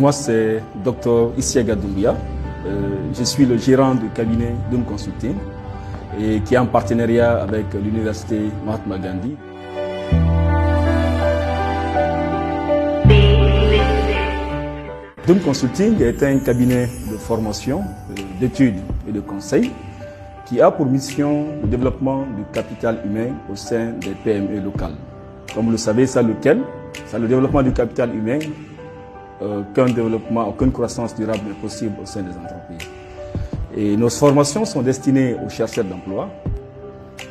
Moi, c'est Dr Isiaga Doumbia. Je suis le gérant du cabinet Doom Consulting et qui est en partenariat avec l'université Mahatma Gandhi. Doom Consulting est un cabinet de formation, d'études et de conseil qui a pour mission le développement du capital humain au sein des PME locales. Comme vous le savez, c'est lequel? C'est le développement du capital humain. Aucune croissance durable n'est possible au sein des entreprises. Et nos formations sont destinées aux chercheurs d'emploi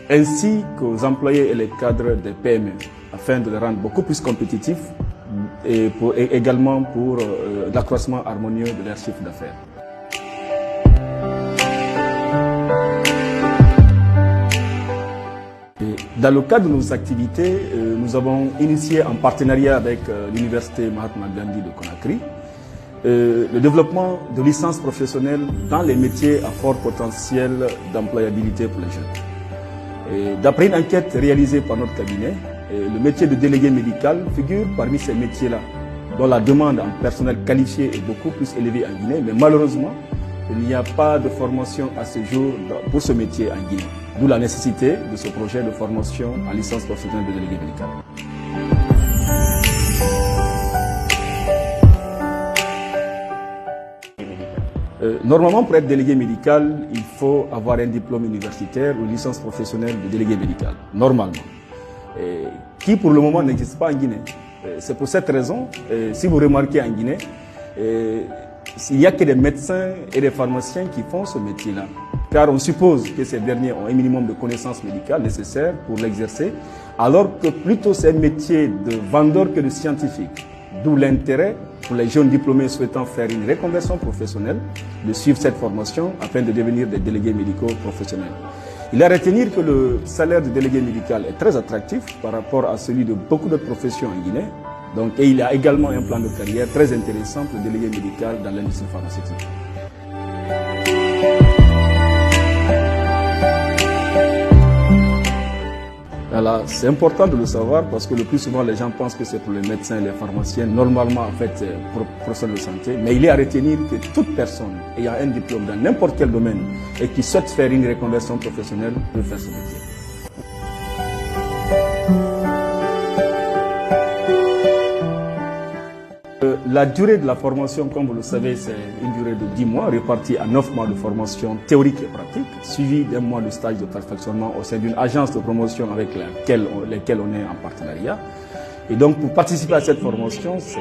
ainsi qu'aux employés et les cadres des PME afin de les rendre beaucoup plus compétitifs et également pour l'accroissement harmonieux de leur chiffre d'affaires. Dans le cadre de nos activités, nous avons initié en partenariat avec l'université Mahatma Gandhi de Conakry le développement de licences professionnelles dans les métiers à fort potentiel d'employabilité pour les jeunes. D'après une enquête réalisée par notre cabinet, le métier de délégué médical figure parmi ces métiers-là, dont la demande en personnel qualifié est beaucoup plus élevée en Guinée, mais malheureusement, il n'y a pas de formation à ce jour pour ce métier en Guinée. D'où la nécessité de ce projet de formation en licence professionnelle de délégué médical. Normalement, pour être délégué médical, il faut avoir un diplôme universitaire ou une licence professionnelle de délégué médical, normalement, qui pour le moment n'existe pas en Guinée. C'est pour cette raison, si vous remarquez en Guinée, il n'y a que des médecins et des pharmaciens qui font ce métier-là. Car on suppose que ces derniers ont un minimum de connaissances médicales nécessaires pour l'exercer, alors que plutôt c'est un métier de vendeur que de scientifique. D'où l'intérêt pour les jeunes diplômés souhaitant faire une reconversion professionnelle de suivre cette formation afin de devenir des délégués médicaux professionnels. Il est à retenir que le salaire du délégué médical est très attractif par rapport à celui de beaucoup d'autres professions en Guinée. Et il y a également un plan de carrière très intéressant pour le délégué médical dans l'industrie pharmaceutique. C'est important de le savoir parce que le plus souvent les gens pensent que c'est pour les médecins et les pharmaciens. Normalement, en fait, c'est pour les professionnels de santé. Mais il est à retenir que toute personne ayant un diplôme dans n'importe quel domaine et qui souhaite faire une reconversion professionnelle peut faire ce métier. La durée de la formation, comme vous le savez, c'est une durée de 10 mois, répartie à 9 mois de formation théorique et pratique, suivi d'un mois de stage de perfectionnement au sein d'une agence de promotion avec laquelle on est en partenariat. Et donc, pour participer à cette formation, c'est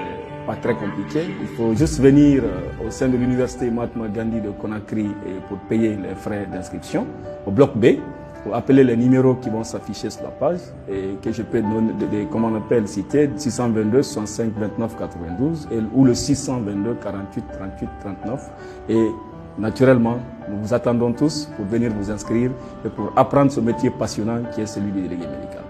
pas très compliqué. Il faut juste venir au sein de l'université Mahatma Gandhi de Conakry pour payer les frais d'inscription au bloc B. Pour appeler les numéros qui vont s'afficher sur la page et que je peux citer 622 65 29 92 ou le 622 48 38 39 et naturellement nous vous attendons tous pour venir vous inscrire et pour apprendre ce métier passionnant qui est celui du délégué médical.